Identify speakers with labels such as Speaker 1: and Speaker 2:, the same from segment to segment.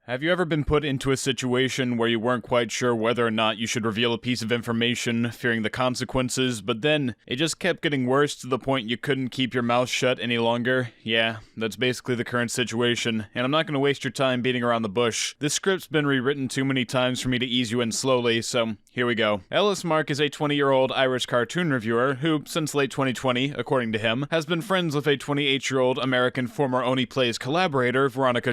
Speaker 1: Have you ever been put into a situation where you weren't quite sure whether or not you should reveal a piece of information, fearing the consequences, but then it just kept getting worse to the point you couldn't keep your mouth shut any longer? Yeah, that's basically the current situation, and I'm not going to waste your time beating around the bush. This script's been rewritten too many times for me to ease you in slowly, so here we go. Ellis Mark is a 20-year-old Irish cartoon reviewer who, since late 2020, according to him, has been friends with a 28-year-old American former Only Plays collaborator, Veronica,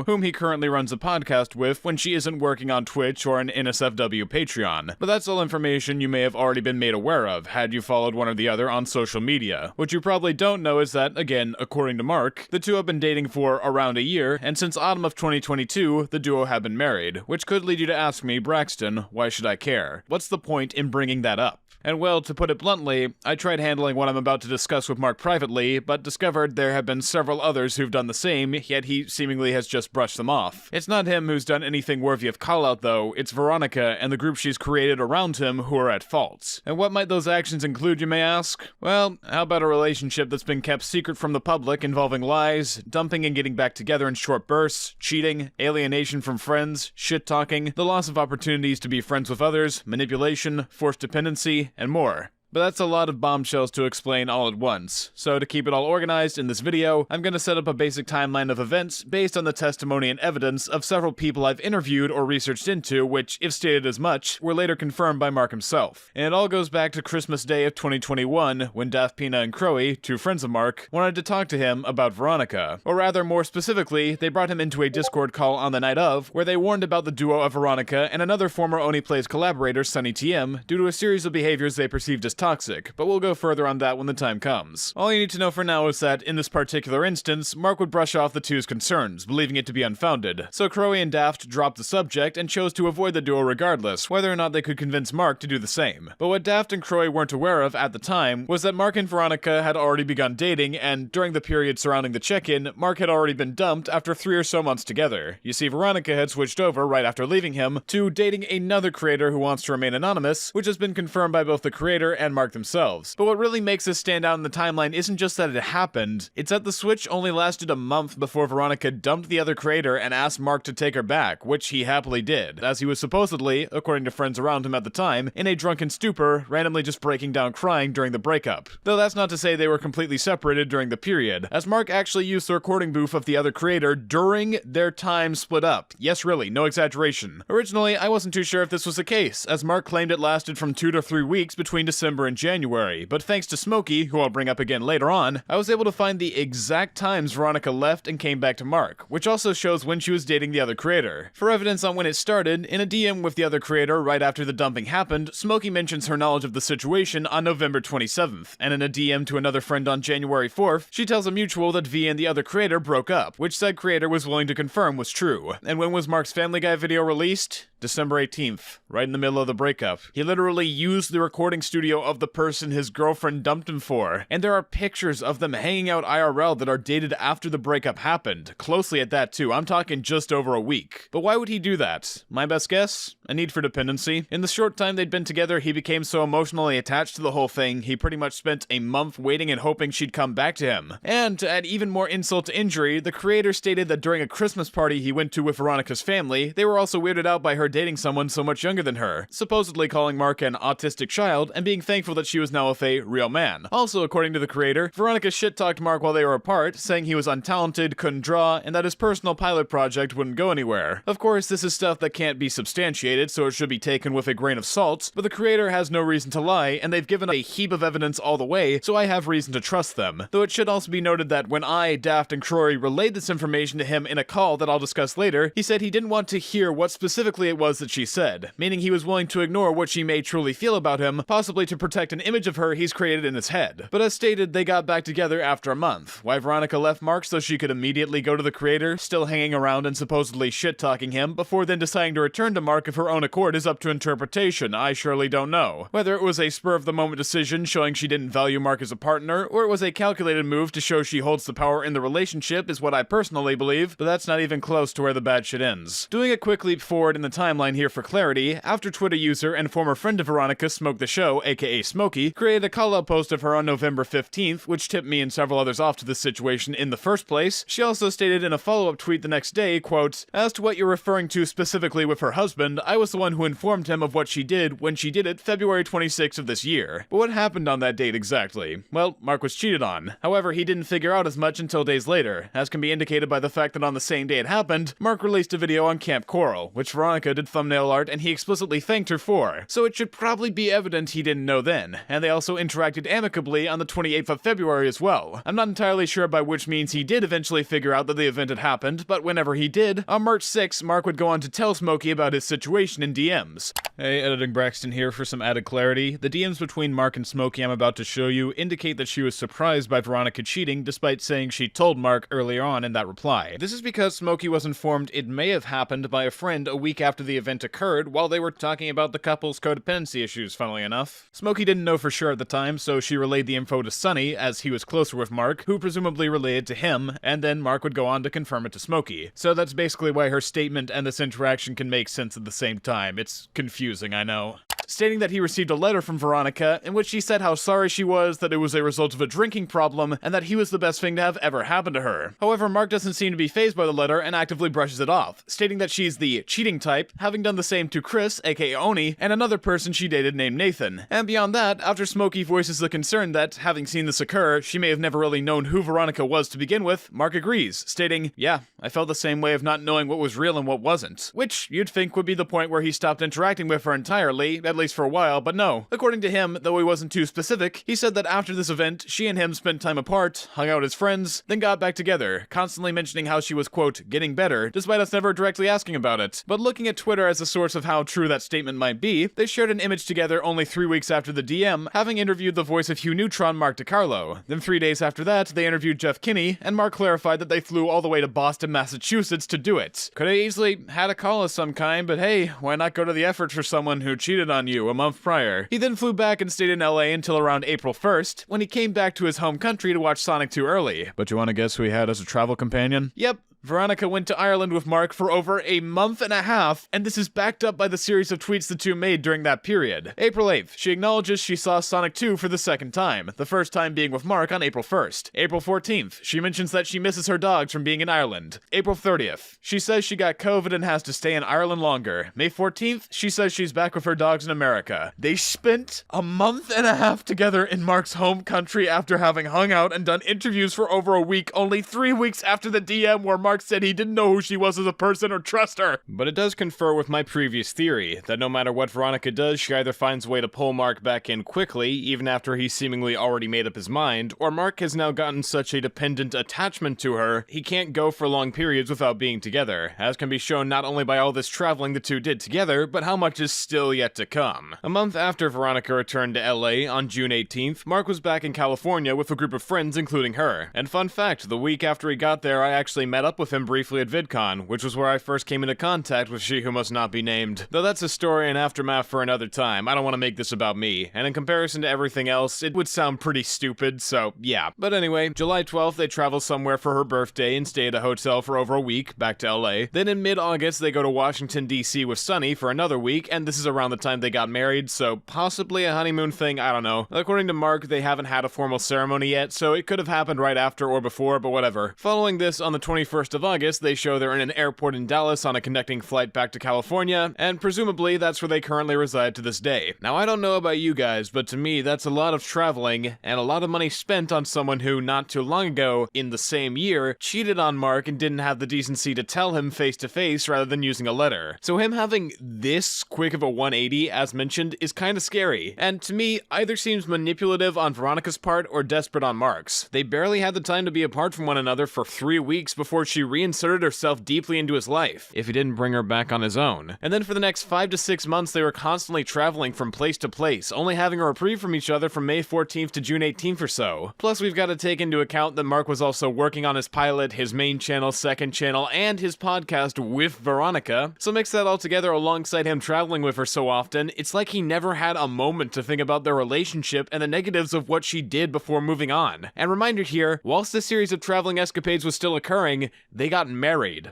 Speaker 1: whom he currently runs a podcast with when she isn't working on Twitch or an NSFW Patreon. But that's all information you may have already been made aware of had you followed one or the other on social media. What you probably don't know is that, again, according to Mark, the two have been dating for around a year, and since autumn of 2022, the duo have been married, which could lead you to ask me, Braxton, why should I care? What's the point in bringing that up? And well, to put it bluntly, I tried handling what I'm about to discuss with Mark privately, but discovered there have been several others who've done the same, yet he seemingly has just brushed them off. It's not him who's done anything worthy of call-out though, it's Veronica and the group she's created around him who are at fault. And what might those actions include, you may ask? Well, how about a relationship that's been kept secret from the public involving lies, dumping and getting back together in short bursts, cheating, alienation from friends, shit-talking, the loss of opportunities to be friends with others, manipulation, forced dependency, and more. But that's a lot of bombshells to explain all at once, so to keep it all organized in this video, I'm going to set up a basic timeline of events based on the testimony and evidence of several people I've interviewed or researched into, which, if stated as much, were later confirmed by Mark himself. And it all goes back to Christmas Day of 2021, when Daft Pina and Crowy, two friends of Mark, wanted to talk to him about Veronica. Or rather, more specifically, they brought him into a Discord call on the night of, where they warned about the duo of Veronica and another former Only Plays collaborator, Sonny TM, due to a series of behaviors they perceived as toxic, but we'll go further on that when the time comes. All you need to know for now is that, in this particular instance, Mark would brush off the two's concerns, believing it to be unfounded. So Crowy and Daft dropped the subject and chose to avoid the duo regardless, whether or not they could convince Mark to do the same. But what Daft and Crowy weren't aware of at the time was that Mark and Veronica had already begun dating, and during the period surrounding the check-in, Mark had already been dumped after 3 or so months together. You see, Veronica had switched over right after leaving him to dating another creator who wants to remain anonymous, which has been confirmed by both the creator and Mark themselves. But what really makes this stand out in the timeline isn't just that it happened, it's that the switch only lasted a month before Veronica dumped the other creator and asked Mark to take her back, which he happily did, as he was supposedly, according to friends around him at the time, in a drunken stupor, randomly just breaking down crying during the breakup. Though that's not to say they were completely separated during the period, as Mark actually used the recording booth of the other creator during their time split up. Yes, really, no exaggeration. Originally, I wasn't too sure if this was the case, as Mark claimed it lasted from 2 to 3 weeks between December and January, but thanks to Smokey, who I'll bring up again later on, I was able to find the exact times Veronica left and came back to Mark, which also shows when she was dating the other creator. For evidence on when it started, in a DM with the other creator right after the dumping happened, Smokey mentions her knowledge of the situation on November 27th, and in a DM to another friend on January 4th, she tells a mutual that V and the other creator broke up, which said creator was willing to confirm was true. And when was Mark's Family Guy video released? December 18th, right in the middle of the breakup. He literally used the recording studio of the person his girlfriend dumped him for, and there are pictures of them hanging out IRL that are dated after the breakup happened, closely at that too, I'm talking just over a week. But why would he do that? My best guess? A need for dependency. In the short time they'd been together, he became so emotionally attached to the whole thing, he pretty much spent a month waiting and hoping she'd come back to him. And to add even more insult to injury, the creator stated that during a Christmas party he went to with Veronica's family, they were also weirded out by her dating someone so much younger than her, supposedly calling Mark an autistic child and being thankful that she was now with a real man. Also, according to the creator, Veronica shit-talked Mark while they were apart, saying he was untalented, couldn't draw, and that his personal pilot project wouldn't go anywhere. Of course, this is stuff that can't be substantiated, so it should be taken with a grain of salt, but the creator has no reason to lie, and they've given a heap of evidence all the way, so I have reason to trust them. Though it should also be noted that when I, Daft, and Crowy relayed this information to him in a call that I'll discuss later, he said he didn't want to hear what specifically it was that she said, meaning he was willing to ignore what she may truly feel about him, possibly to protect an image of her he's created in his head. But as stated, they got back together after a month. Why Veronica left Mark so she could immediately go to the creator, still hanging around and supposedly shit-talking him, before then deciding to return to Mark of her own accord is up to interpretation, I surely don't know. Whether it was a spur-of-the-moment decision showing she didn't value Mark as a partner, or it was a calculated move to show she holds the power in the relationship is what I personally believe, but that's not even close to where the bad shit ends. Doing a quick leap forward in the timeline here for clarity, after Twitter user and former friend of Veronica, Smoke the Show, aka Smokey, created a call-out post of her on November 15th, which tipped me and several others off to this situation in the first place. She also stated in a follow-up tweet the next day, quote, "As to what you're referring to specifically with her husband, I was the one who informed him of what she did when she did it February 26th of this year. But what happened on that date exactly? Well, Mark was cheated on. However, he didn't figure out as much until days later, as can be indicated by the fact that on the same day it happened, Mark released a video on Camp Coral, which Veronica did thumbnail art and he explicitly thanked her for, so it should probably be evident he didn't know then, and they also interacted amicably on the 28th of February as well. I'm not entirely sure by which means he did eventually figure out that the event had happened, but whenever he did, on March 6th, Mark would go on to tell Smokey about his situation in DMs. Hey, Editing Braxton here for some added clarity. The DMs between Mark and Smokey I'm about to show you indicate that she was surprised by Veronica cheating despite saying she told Mark earlier on in that reply. This is because Smokey was informed it may have happened by a friend a week after the event occurred while they were talking about the couple's codependency issues, funnily enough. Smokey didn't know for sure at the time, so she relayed the info to Sonny, as he was closer with Mark, who presumably relayed to him, and then Mark would go on to confirm it to Smokey. So that's basically why her statement and this interaction can make sense at the same time. It's confusing, I know. Stating that he received a letter from Veronica in which she said how sorry she was that it was a result of a drinking problem and that he was the best thing to have ever happened to her. However, Mark doesn't seem to be fazed by the letter and actively brushes it off, stating that she's the cheating type, having done the same to Chris, aka Oni, and another person she dated named Nathan. And beyond that, after Smokey voices the concern that, having seen this occur, she may have never really known who Veronica was to begin with, Mark agrees, stating, "Yeah, I felt the same way of not knowing what was real and what wasn't." Which you'd think would be the point where he stopped interacting with her entirely, at least for a while, but no. According to him, though he wasn't too specific, he said that after this event, she and him spent time apart, hung out as friends, then got back together, constantly mentioning how she was, quote, getting better, despite us never directly asking about it. But looking at Twitter as a source of how true that statement might be, they shared an image together only 3 weeks after the DM, having interviewed the voice of Hugh Neutron, Mark DiCarlo. Then 3 days after that, they interviewed Jeff Kinney, and Mark clarified that they flew all the way to Boston, Massachusetts to do it. Could have easily had a call of some kind, but hey, why not go to the effort for someone who cheated on you a month prior? He then flew back and stayed in LA until around April 1st, when he came back to his home country to watch Sonic 2 early. But you wanna guess who he had as a travel companion? Yep. Veronica went to Ireland with Mark for over a month and a half, and this is backed up by the series of tweets the two made during that period. April 8th, she acknowledges she saw Sonic 2 for the second time, the first time being with Mark on April 1st. April 14th, she mentions that she misses her dogs from being in Ireland. April 30th, she says she got COVID and has to stay in Ireland longer. May 14th, she says she's back with her dogs in America. They spent a month and a half together in Mark's home country after having hung out and done interviews for over a week, only 3 weeks after the DM where Mark said he didn't know who she was as a person or trust her. But it does confer with my previous theory, that no matter what Veronica does, she either finds a way to pull Mark back in quickly, even after he's seemingly already made up his mind, or Mark has now gotten such a dependent attachment to her, he can't go for long periods without being together, as can be shown not only by all this traveling the two did together, but how much is still yet to come. A month after Veronica returned to LA on June 18th, Mark was back in California with a group of friends including her. And fun fact, the week after he got there, I actually met up with him briefly at VidCon, which was where I first came into contact with she who must not be named. Though that's a story and aftermath for another time, I don't want to make this about me, and in comparison to everything else, it would sound pretty stupid, so yeah. But anyway, July 12th they travel somewhere for her birthday and stay at a hotel for over a week, back to LA. Then in mid-August they go to Washington DC with Sonny for another week, and this is around the time they got married, so possibly a honeymoon thing, I don't know. According to Mark, they haven't had a formal ceremony yet, so it could have happened right after or before, but whatever. Following this, on the 21st of August, they show they're in an airport in Dallas on a connecting flight back to California, and presumably that's where they currently reside to this day. Now I don't know about you guys, but to me that's a lot of traveling, and a lot of money spent on someone who, not too long ago, in the same year, cheated on Mark and didn't have the decency to tell him face to face rather than using a letter. So him having this quick of a 180, as mentioned, is kinda scary, and to me, either seems manipulative on Veronica's part or desperate on Mark's. They barely had the time to be apart from one another for 3 weeks before she reinserted herself deeply into his life, if he didn't bring her back on his own. And then for the next 5 to 6 months they were constantly traveling from place to place, only having a reprieve from each other from May 14th to June 18th or so. Plus we've got to take into account that Mark was also working on his pilot, his main channel, second channel, and his podcast with Veronica, so mix that all together alongside him traveling with her so often, it's like he never had a moment to think about their relationship and the negatives of what she did before moving on. And reminder here, whilst this series of traveling escapades was still occurring, they got married.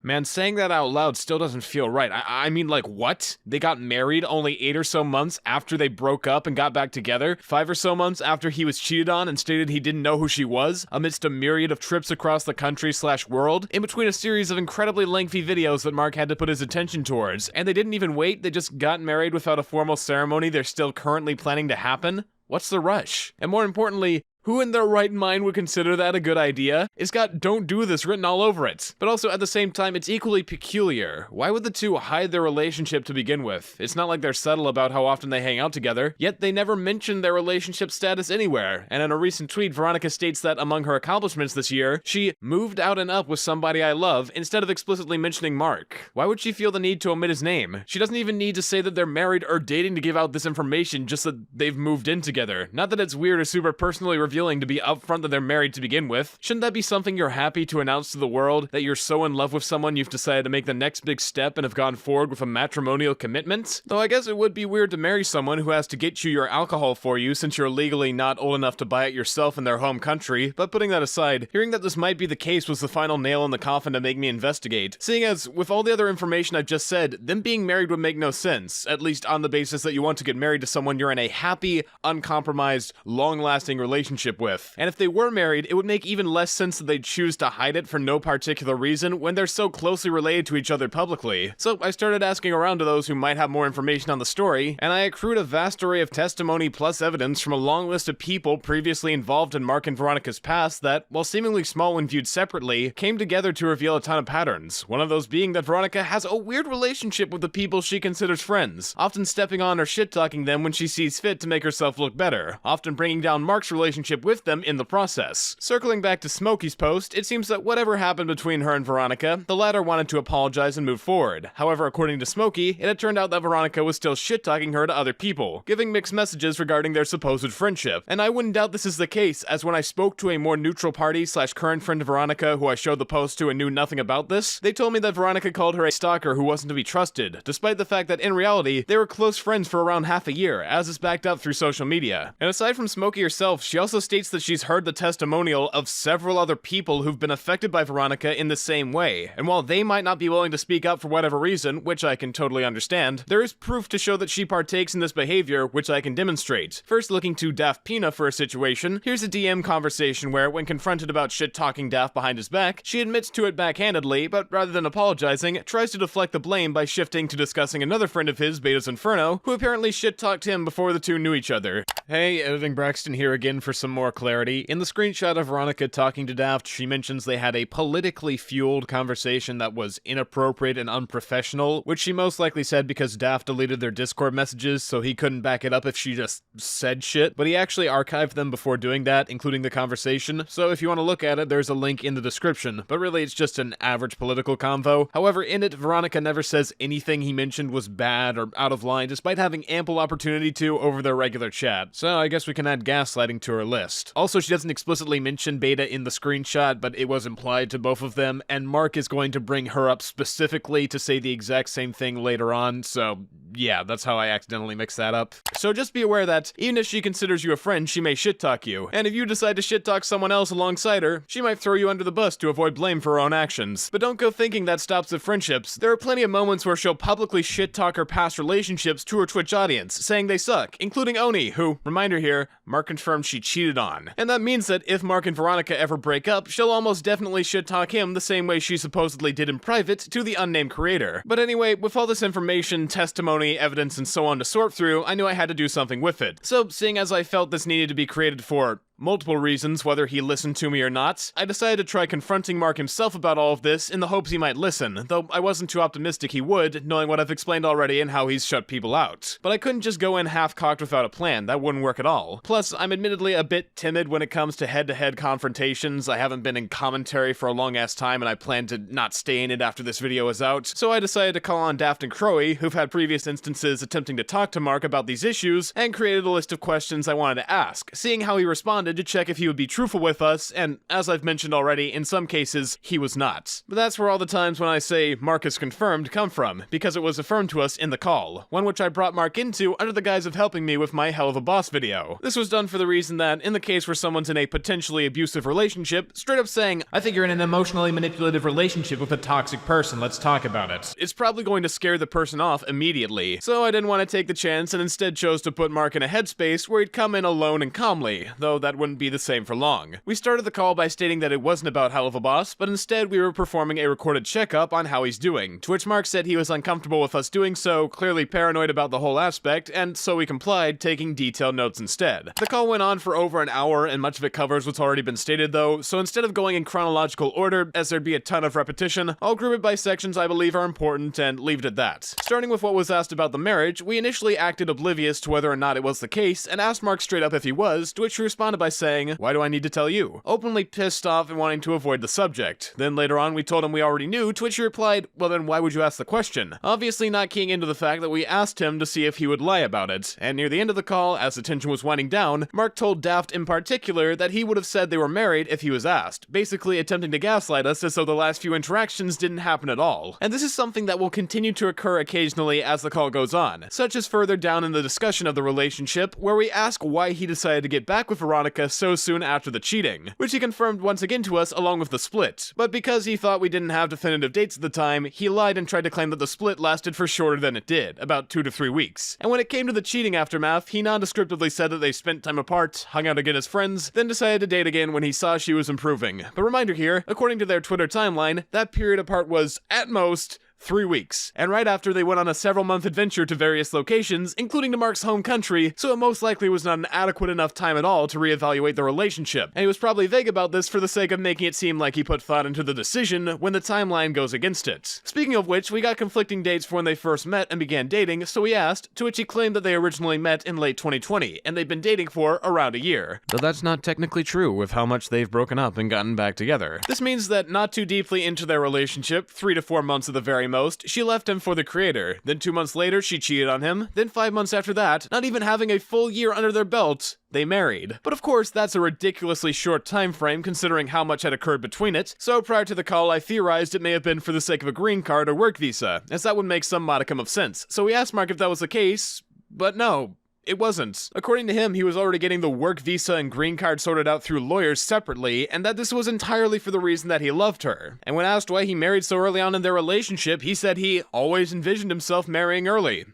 Speaker 2: Man, saying that out loud still doesn't feel right. I mean, like, what? They got married only 8 or so months after they broke up and got back together? 5 or so months after he was cheated on and stated he didn't know who she was? Amidst a myriad of trips across the country/world? In between a series of incredibly lengthy videos that Mark had to put his attention towards. And they didn't even wait, they just got married without a formal ceremony they're still currently planning to happen? What's the rush? And more importantly, who in their right mind would consider that a good idea? It's got "don't do this" written all over it. But also, at the same time, it's equally peculiar. Why would the two hide their relationship to begin with? It's not like they're subtle about how often they hang out together, yet they never mention their relationship status anywhere. And in a recent tweet, Veronica states that among her accomplishments this year, she moved out and up with somebody I love, instead of explicitly mentioning Mark. Why would she feel the need to omit his name? She doesn't even need to say that they're married or dating to give out this information, just that they've moved in together. Not that it's weird or super personally revealing to be upfront that they're married to begin with. Shouldn't that be something you're happy to announce to the world, that you're so in love with someone you've decided to make the next big step and have gone forward with a matrimonial commitment? Though I guess it would be weird to marry someone who has to get you your alcohol for you since you're legally not old enough to buy it yourself in their home country, but putting that aside, hearing that this might be the case was the final nail in the coffin to make me investigate, seeing as, with all the other information I've just said, them being married would make no sense, at least on the basis that you want to get married to someone you're in a happy, uncompromised, long-lasting relationship with. And if they were married, it would make even less sense that they'd choose to hide it for no particular reason when they're so closely related to each other publicly. So I started asking around to those who might have more information on the story, and I accrued a vast array of testimony plus evidence from a long list of people previously involved in Mark and Veronica's past that, while seemingly small when viewed separately, came together to reveal a ton of patterns. One of those being that Veronica has a weird relationship with the people she considers friends, often stepping on or shit-talking them when she sees fit to make herself look better, often bringing down Mark's relationship with them in the process. Circling back to Smokey's post, it seems that whatever happened between her and Veronica, the latter wanted to apologize and move forward. However, according to Smokey, it had turned out that Veronica was still shit-talking her to other people, giving mixed messages regarding their supposed friendship. And I wouldn't doubt this is the case, as when I spoke to a more neutral party/current friend of Veronica who I showed the post to and knew nothing about this, they told me that Veronica called her a stalker who wasn't to be trusted, despite the fact that in reality, they were close friends for around half a year, as is backed up through social media. And aside from Smokey herself, she also states that she's heard the testimonial of several other people who've been affected by Veronica in the same way, and while they might not be willing to speak up for whatever reason, which I can totally understand, there is proof to show that she partakes in this behavior, which I can demonstrate. First, looking to Daft Pina for a situation, here's a DM conversation where, when confronted about shit-talking Daft behind his back, she admits to it backhandedly, but rather than apologizing, tries to deflect the blame by shifting to discussing another friend of his, Beta's Inferno, who apparently shit-talked him before the two knew each other. Hey, Editing Braxton here again for some more clarity. In the screenshot of Veronica talking to Daft, she mentions they had a politically fueled conversation that was inappropriate and unprofessional, which she most likely said because Daft deleted their Discord messages, so he couldn't back it up if she just said shit, but he actually archived them before doing that, including the conversation, so if you want to look at it, there's a link in the description, but really it's just an average political convo. However, in it, Veronica never says anything he mentioned was bad or out of line, despite having ample opportunity to over their regular chat, so I guess we can add gaslighting to her list. Also, she doesn't explicitly mention Beta in the screenshot, but it was implied to both of them, and Mark is going to bring her up specifically to say the exact same thing later on, so yeah, that's how I accidentally mixed that up. So just be aware that, even if she considers you a friend, she may shit-talk you, and if you decide to shit-talk someone else alongside her, she might throw you under the bus to avoid blame for her own actions. But don't go thinking that stops at friendships. There are plenty of moments where she'll publicly shit-talk her past relationships to her Twitch audience, saying they suck, including Oni, who, reminder here, Mark confirmed she cheated on. And that means that if Mark and Veronica ever break up, she'll almost definitely shit-talk him the same way she supposedly did in private to the unnamed creator. But anyway, with all this information, testimony, evidence, and so on to sort through, I knew I had to do something with it. So, seeing as I felt this needed to be created for multiple reasons, whether he listened to me or not, I decided to try confronting Mark himself about all of this in the hopes he might listen, though I wasn't too optimistic he would, knowing what I've explained already and how he's shut people out. But I couldn't just go in half-cocked without a plan, that wouldn't work at all. Plus, I'm admittedly a bit timid when it comes to head-to-head confrontations. I haven't been in commentary for a long-ass time, and I plan to not stay in it after this video is out, so I decided to call on Daft and Crowy, who've had previous instances attempting to talk to Mark about these issues, and created a list of questions I wanted to ask. Seeing how he responded, responded to check if he would be truthful with us, and as I've mentioned already, in some cases, he was not. But that's where all the times when I say Mark is confirmed come from, because it was affirmed to us in the call, one which I brought Mark into under the guise of helping me with my Hell of a Boss video. This was done for the reason that, in the case where someone's in a potentially abusive relationship, straight up saying,
Speaker 3: I think you're in an emotionally manipulative relationship with a toxic person, let's talk about it.
Speaker 2: It's probably going to scare the person off immediately, so I didn't want to take the chance and instead chose to put Mark in a headspace where he'd come in alone and calmly, though that wouldn't be the same for long. We started the call by stating that it wasn't about Hell of a Boss, but instead we were performing a recorded checkup on how he's doing, to which Mark said he was uncomfortable with us doing so, clearly paranoid about the whole aspect, and so we complied, taking detailed notes instead. The call went on for over an hour, and much of it covers what's already been stated though, so instead of going in chronological order, as there'd be a ton of repetition, I'll group it by sections I believe are important and leave it at that. Starting with what was asked about the marriage, we initially acted oblivious to whether or not it was the case, and asked Mark straight up if he was, to which he responded by saying, "Why do I need to tell you?" Openly pissed off and wanting to avoid the subject. Then later on we told him we already knew, to which he replied, "Well then why would you ask the question?" Obviously not keying into the fact that we asked him to see if he would lie about it, and near the end of the call, as the tension was winding down, Mark told Daft in particular that he would have said they were married if he was asked, basically attempting to gaslight us as though the last few interactions didn't happen at all. And this is something that will continue to occur occasionally as the call goes on, such as further down in the discussion of the relationship, where we ask why he decided to get back with Veronica so soon after the cheating, which he confirmed once again to us along with the split. But because he thought we didn't have definitive dates at the time, he lied and tried to claim that the split lasted for shorter than it did, about 2 to 3 weeks. And when it came to the cheating aftermath, he nondescriptively said that they spent time apart, hung out again as friends, then decided to date again when he saw she was improving. But reminder here, according to their Twitter timeline, that period apart was, at most, 3 weeks, and right after they went on a several-month adventure to various locations, including to Mark's home country, so it most likely was not an adequate enough time at all to reevaluate the relationship, and he was probably vague about this for the sake of making it seem like he put thought into the decision when the timeline goes against it. Speaking of which, we got conflicting dates for when they first met and began dating, so we asked, to which he claimed that they originally met in late 2020, and they've been dating for around a year. Though that's not technically true with how much they've broken up and gotten back together. This means that not too deeply into their relationship, 3 to 4 months at the very most, she left him for the creator, then 2 months later she cheated on him, then 5 months after that, not even having a full year under their belt, they married. But of course, that's a ridiculously short time frame considering how much had occurred between it, so prior to the call I theorized it may have been for the sake of a green card or work visa, as that would make some modicum of sense. So we asked Mark if that was the case, but no. It wasn't. According to him, he was already getting the work visa and green card sorted out through lawyers separately, and that this was entirely for the reason that he loved her. And when asked why he married so early on in their relationship, he said he always envisioned himself marrying early.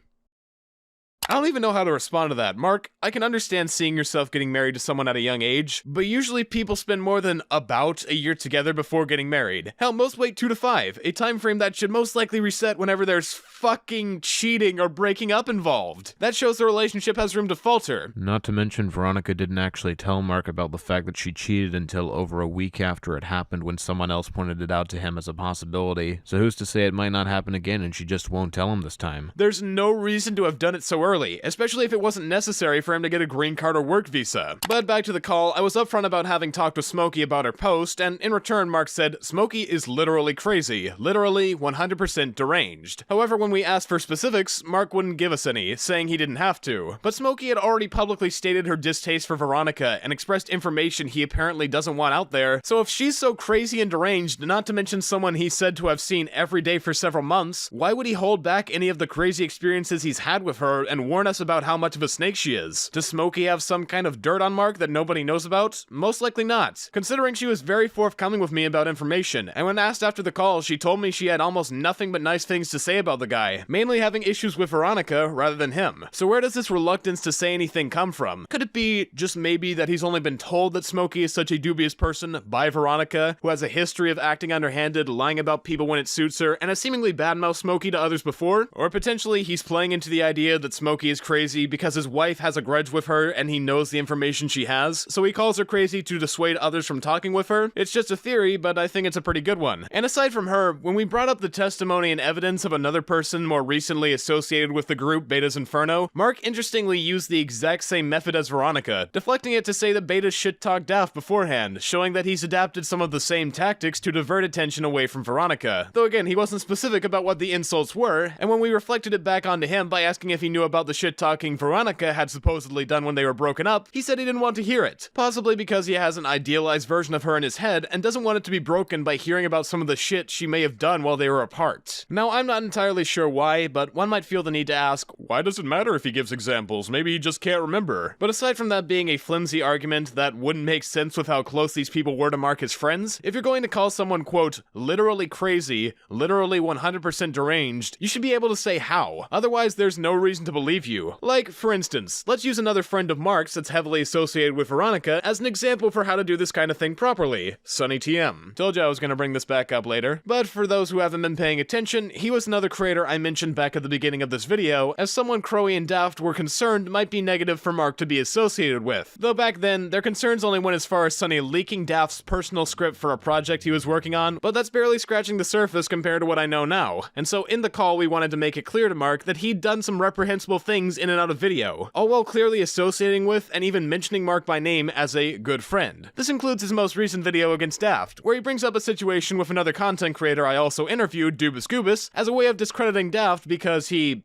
Speaker 2: I don't even know how to respond to that. Mark, I can understand seeing yourself getting married to someone at a young age, but usually people spend more than about a year together before getting married. Hell, most wait 2 to 5, a time frame that should most likely reset whenever there's fucking cheating or breaking up involved. That shows the relationship has room to falter.
Speaker 4: Not to mention, Veronica didn't actually tell Mark about the fact that she cheated until over a week after it happened when someone else pointed it out to him as a possibility. So who's to say it might not happen again and she just won't tell him this time?
Speaker 2: There's no reason to have done it so early, especially if it wasn't necessary for him to get a green card or work visa. But back to the call, I was upfront about having talked with Smokey about her post, and in return Mark said, Smokey is literally crazy, literally 100% deranged. However, when we asked for specifics, Mark wouldn't give us any, saying he didn't have to. But Smokey had already publicly stated her distaste for Veronica and expressed information he apparently doesn't want out there, so if she's so crazy and deranged, not to mention someone he's said to have seen every day for several months, why would he hold back any of the crazy experiences he's had with her and warn us about how much of a snake she is? Does Smokey have some kind of dirt on Mark that nobody knows about? Most likely not, considering she was very forthcoming with me about information, and when asked after the call, she told me she had almost nothing but nice things to say about the guy, mainly having issues with Veronica rather than him. So where does this reluctance to say anything come from? Could it be just maybe that he's only been told that Smokey is such a dubious person by Veronica, who has a history of acting underhanded, lying about people when it suits her, and has seemingly badmouthed Smokey to others before? Or potentially he's playing into the idea that Smokey is crazy because his wife has a grudge with her and he knows the information she has, so he calls her crazy to dissuade others from talking with her? It's just a theory, but I think it's a pretty good one. And aside from her, when we brought up the testimony and evidence of another person more recently associated with the group Beta's Inferno, Mark interestingly used the exact same method as Veronica, deflecting it to say that Beta shit-talked Daft beforehand, showing that he's adapted some of the same tactics to divert attention away from Veronica. Though again, he wasn't specific about what the insults were, and when we reflected it back onto him by asking if he knew about about the shit-talking Veronica had supposedly done when they were broken up, he said he didn't want to hear it, possibly because he has an idealized version of her in his head and doesn't want it to be broken by hearing about some of the shit she may have done while they were apart. Now, I'm not entirely sure why, but one might feel the need to ask, why does it matter if he gives examples? Maybe he just can't remember. But aside from that being a flimsy argument that wouldn't make sense with how close these people were to Mark as friends, if you're going to call someone, quote, literally crazy, literally 100% deranged, you should be able to say how. Otherwise, there's no reason to believe you. Like, for instance, let's use another friend of Mark's that's heavily associated with Veronica as an example for how to do this kind of thing properly. Sonny TM. Told you I was gonna bring this back up later. But for those who haven't been paying attention, he was another creator I mentioned back at the beginning of this video, as someone Crowy and Daft were concerned might be negative for Mark to be associated with. Though back then, their concerns only went as far as Sonny leaking Daft's personal script for a project he was working on, but that's barely scratching the surface compared to what I know now. And so in the call, we wanted to make it clear to Mark that he'd done some reprehensible things in and out of video, all while clearly associating with and even mentioning Mark by name as a good friend. This includes his most recent video against Daft, where he brings up a situation with another content creator I also interviewed, Dubus Goobus, as a way of discrediting Daft because he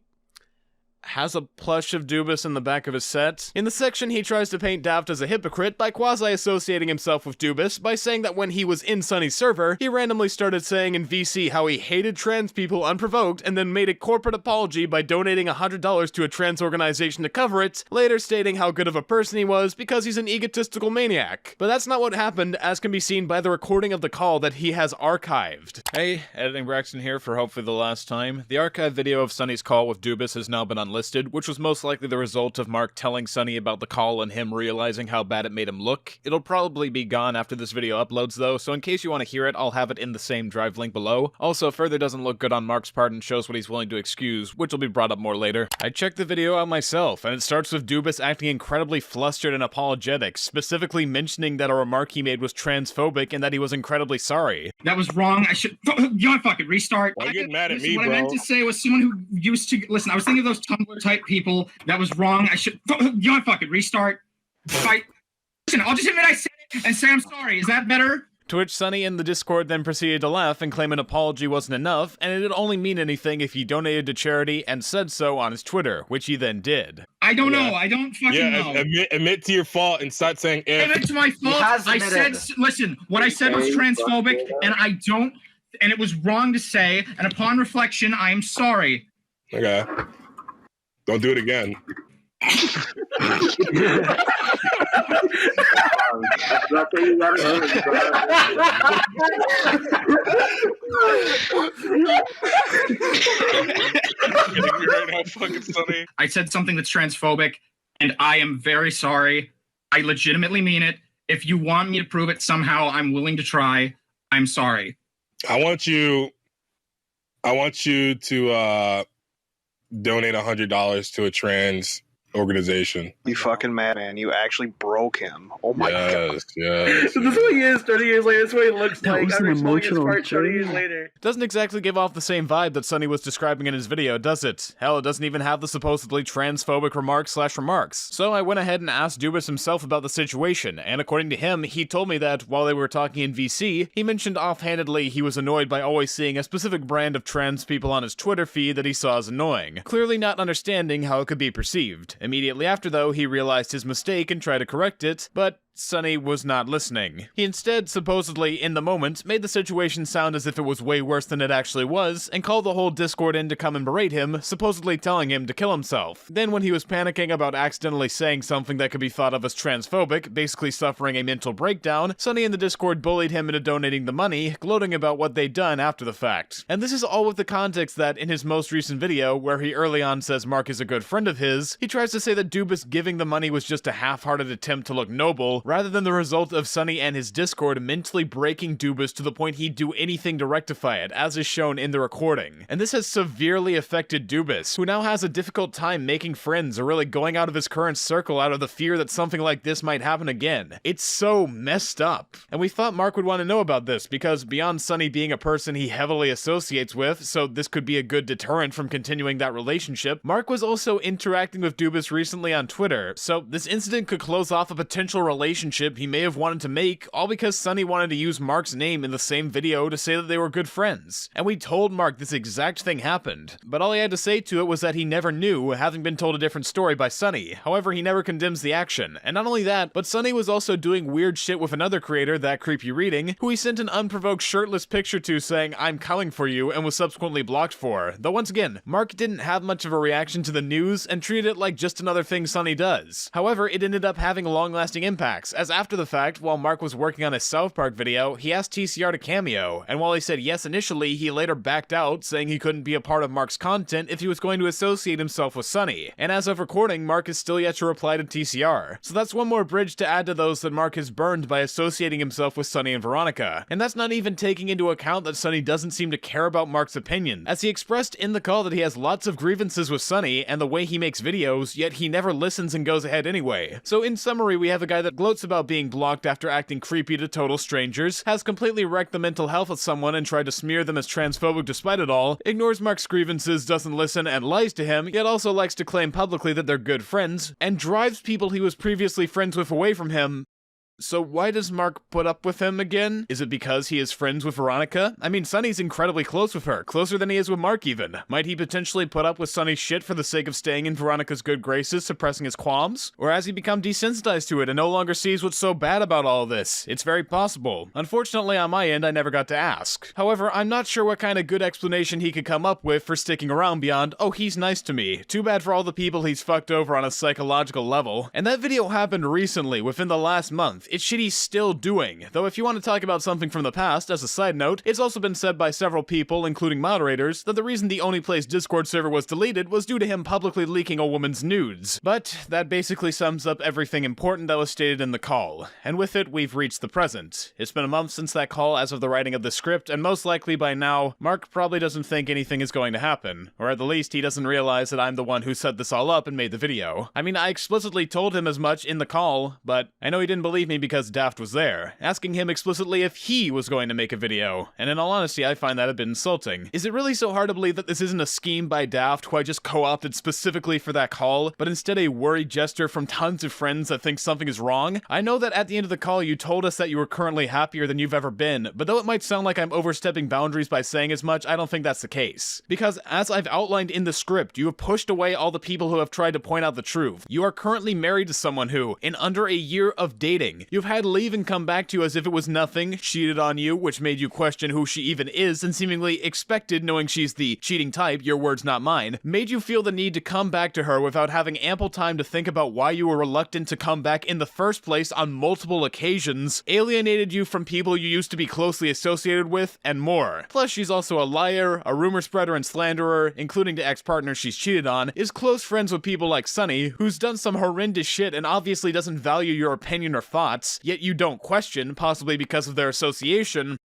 Speaker 2: has a plush of Dubus in the back of his set. In the section, he tries to paint Daft as a hypocrite by quasi-associating himself with Dubus by saying that when he was in Sonny's server, he randomly started saying in VC how he hated trans people unprovoked and then made a corporate apology by donating $100 to a trans organization to cover it, later stating how good of a person he was because he's an egotistical maniac. But that's not what happened, as can be seen by the recording of the call that he has archived.
Speaker 1: Hey, Editing Braxton here for hopefully the last time. The archive video of Sonny's call with Dubus has now been unlisted, which was most likely the result of Mark telling Sonny about the call and him realizing how bad it made him look. It'll probably be gone after this video uploads though, so in case you want to hear it, I'll have it in the same drive link below. Also, further doesn't look good on Mark's part and shows what he's willing to excuse, which will be brought up more later. I checked the video out myself, and it starts with Dubus acting incredibly flustered and apologetic, specifically mentioning that a remark he made was transphobic and that he was incredibly sorry.
Speaker 5: That was wrong. I should. You want to fucking restart?
Speaker 6: Why are you getting mad at me,
Speaker 5: What
Speaker 6: bro?
Speaker 5: I meant to say was someone who used to listen. I was thinking of those Tumblr type people. That was wrong. I should. You want to fucking restart? Listen, I'll just admit I said it and say I'm sorry. Is that better?
Speaker 1: To which Sonny in the Discord then proceeded to laugh and claim an apology wasn't enough, and it'd only mean anything if he donated to charity and said so on his Twitter, which he then did.
Speaker 5: I don't know. I don't fucking know.
Speaker 6: Admit to your fault and start saying if.
Speaker 5: Admit to my fault. I said, listen, what I said was transphobic, and I don't, and it was wrong to say, and upon reflection, I am sorry.
Speaker 6: Okay. Don't do it again.
Speaker 5: I said something that's transphobic, and I am very sorry. I legitimately mean it. If you want me to prove it somehow, I'm willing to try. I'm sorry.
Speaker 6: I want you to donate $100 to a trans organization.
Speaker 7: You fucking madman. You actually broke him. Oh my god.
Speaker 6: Yes.
Speaker 8: So this is what he is 30 years later. That's what he looks
Speaker 9: That
Speaker 8: like.
Speaker 9: was
Speaker 8: After
Speaker 9: an
Speaker 8: smoking his
Speaker 9: emotional
Speaker 8: part 30 years
Speaker 9: journey.
Speaker 8: later.
Speaker 1: Doesn't exactly give off the same vibe that Sonny was describing in his video, does it? Hell, it doesn't even have the supposedly transphobic remarks. So I went ahead and asked Dubus himself about the situation, and according to him, he told me that while they were talking in VC, he mentioned offhandedly he was annoyed by always seeing a specific brand of trans people on his Twitter feed that he saw as annoying, clearly not understanding how it could be perceived. Immediately after though, he realized his mistake and tried to correct it, but Sonny was not listening. He instead, supposedly in the moment, made the situation sound as if it was way worse than it actually was, and called the whole Discord in to come and berate him, supposedly telling him to kill himself. Then when he was panicking about accidentally saying something that could be thought of as transphobic, basically suffering a mental breakdown, Sonny in the Discord bullied him into donating the money, gloating about what they'd done after the fact. And this is all with the context that in his most recent video, where he early on says Mark is a good friend of his, he tries to say that Dubus giving the money was just a half-hearted attempt to look noble, rather than the result of Sonny and his Discord mentally breaking Dubus to the point he'd do anything to rectify it, as is shown in the recording. And this has severely affected Dubus, who now has a difficult time making friends or really going out of his current circle out of the fear that something like this might happen again. It's so messed up. And we thought Mark would want to know about this, because beyond Sonny being a person he heavily associates with, so this could be a good deterrent from continuing that relationship, Mark was also interacting with Dubus recently on Twitter, so this incident could close off a potential relationship relationship he may have wanted to make, all because Sonny wanted to use Mark's name in the same video to say that they were good friends. And we told Mark this exact thing happened, but all he had to say to it was that he never knew, having been told a different story by Sonny. However, he never condemns the action. And not only that, but Sonny was also doing weird shit with another creator, That Creepy Reading, who he sent an unprovoked shirtless picture to saying, "I'm coming for you," and was subsequently blocked for. Though once again, Mark didn't have much of a reaction to the news and treated it like just another thing Sonny does. However, it ended up having long-lasting impacts, as after the fact, while Mark was working on his South Park video, he asked TCR to cameo, and while he said yes initially, he later backed out, saying he couldn't be a part of Mark's content if he was going to associate himself with Sonny. And as of recording, Mark is still yet to reply to TCR. So that's one more bridge to add to those that Mark has burned by associating himself with Sonny and Veronica. And that's not even taking into account that Sonny doesn't seem to care about Mark's opinion, as he expressed in the call that he has lots of grievances with Sonny and the way he makes videos, yet he never listens and goes ahead anyway. So in summary, we have a guy that gloats about being blocked after acting creepy to total strangers, has completely wrecked the mental health of someone and tried to smear them as transphobic despite it all, ignores Mark's grievances, doesn't listen, and lies to him, yet also likes to claim publicly that they're good friends, and drives people he was previously friends with away from him. So why does Mark put up with him again? Is it because he is friends with Veronica? I mean, Sonny's incredibly close with her, closer than he is with Mark even. Might he potentially put up with Sonny's shit for the sake of staying in Veronica's good graces, suppressing his qualms? Or has he become desensitized to it and no longer sees what's so bad about all of this? It's very possible. Unfortunately, on my end, I never got to ask. However, I'm not sure what kind of good explanation he could come up with for sticking around beyond, "Oh, he's nice to me. Too bad for all the people he's fucked over on a psychological level." And that video happened recently, within the last month. It's shit he's still doing. Though if you want to talk about something from the past, as a side note, it's also been said by several people, including moderators, that the reason the Only Plays Discord server was deleted was due to him publicly leaking a woman's nudes. But that basically sums up everything important that was stated in the call. And with it, we've reached the present. It's been a month since that call as of the writing of the script, and most likely by now, Mark probably doesn't think anything is going to happen. Or at the least, he doesn't realize that I'm the one who set this all up and made the video. I mean, I explicitly told him as much in the call, but I know he didn't believe me because Daft was there, asking him explicitly if he was going to make a video, and in all honesty, I find that a bit insulting. Is it really so hard to believe that this isn't a scheme by Daft, who I just co-opted specifically for that call, but instead a worried gesture from tons of friends that think something is wrong? I know that at the end of the call you told us that you were currently happier than you've ever been, but though it might sound like I'm overstepping boundaries by saying as much, I don't think that's the case. Because as I've outlined in the script, you have pushed away all the people who have tried to point out the truth. You are currently married to someone who, in under a year of dating, you've had leave and come back to you as if it was nothing, cheated on you, which made you question who she even is, and seemingly expected, knowing she's the cheating type, your words not mine, made you feel the need to come back to her without having ample time to think about why you were reluctant to come back in the first place on multiple occasions, alienated you from people you used to be closely associated with, and more. Plus, she's also a liar, a rumor spreader and slanderer, including to ex-partners she's cheated on, is close friends with people like Sonny, who's done some horrendous shit and obviously doesn't value your opinion or thoughts, yet you don't question, possibly because of their association,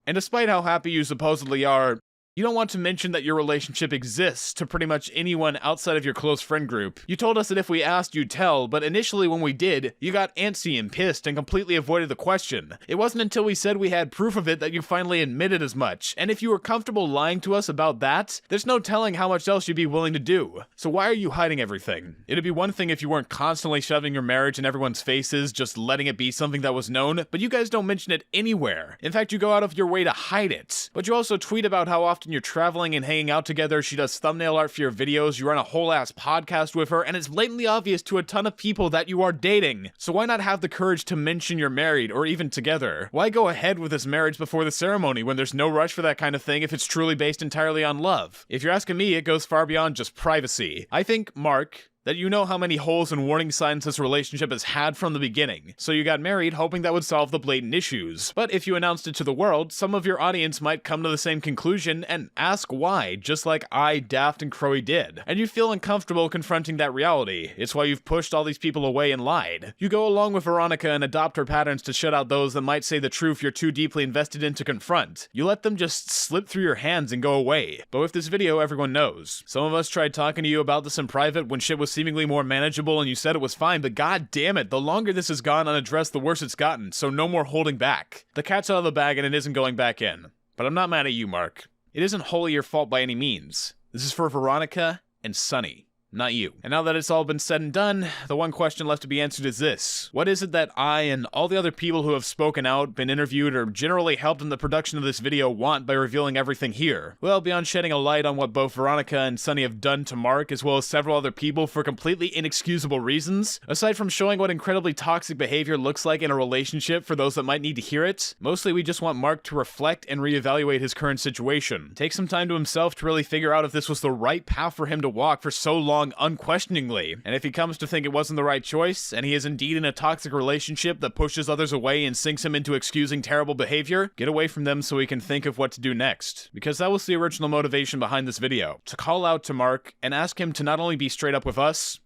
Speaker 1: and despite how happy you supposedly are, you don't want to mention that your relationship exists to pretty much anyone outside of your close friend group. You told us that if we asked, you'd tell, but initially when we did, you got antsy and pissed and completely avoided the question. It wasn't until we said we had proof of it that you finally admitted as much, and if you were comfortable lying to us about that, there's no telling how much else you'd be willing to do. So why are you hiding everything? It'd be one thing if you weren't constantly shoving your marriage in everyone's faces, just letting it be something that was known, but you guys don't mention it anywhere. In fact, you go out of your way to hide it. But you also tweet about how often you're traveling and hanging out together, she does thumbnail art for your videos, you run a whole ass podcast with her, and it's blatantly obvious to a ton of people that you are dating. So why not have the courage to mention you're married or even together? Why go ahead with this marriage before the ceremony when there's no rush for that kind of thing if it's truly based entirely on love? If you're asking me, it goes far beyond just privacy. I think, Mark, that you know how many holes and warning signs this relationship has had from the beginning, so you got married hoping that would solve the blatant issues. But if you announced it to the world, some of your audience might come to the same conclusion and ask why, just like I, Daft, and Crowy did. And you feel uncomfortable confronting that reality. It's why you've pushed all these people away and lied. You go along with Veronica and adopt her patterns to shut out those that might say the truth you're too deeply invested in to confront. You let them just slip through your hands and go away. But with this video, everyone knows. Some of us tried talking to you about this in private when shit was seemingly more manageable and you said it was fine, but god damn it, the longer this has gone unaddressed, the worse it's gotten, so no more holding back. The cat's out of the bag and it isn't going back in. But I'm not mad at you, Mark. It isn't wholly your fault by any means. This is for Veronica and Sonny. not you. And now that it's all been said and done, the one question left to be answered is this. What is it that I and all the other people who have spoken out, been interviewed, or generally helped in the production of this video want by revealing everything here? Well, beyond shedding a light on what both Veronica and Sonny have done to Mark, as well as several other people for completely inexcusable reasons, aside from showing what incredibly toxic behavior looks like in a relationship for those that might need to hear it, mostly we just want Mark to reflect and reevaluate his current situation. Take some time to himself to really figure out if this was the right path for him to walk for so long unquestioningly. And if he comes to think it wasn't the right choice, and he is indeed in a toxic relationship that pushes others away and sinks him into excusing terrible behavior, get away from them so he can think of what to do next. Because that was the original motivation behind this video, to call out to Mark and ask him to not only be straight up with us,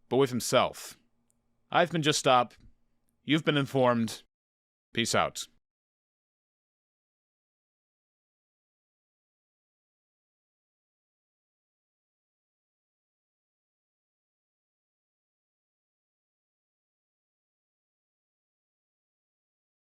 Speaker 1: but with himself. I've been Just Stop. You've been informed. Peace out.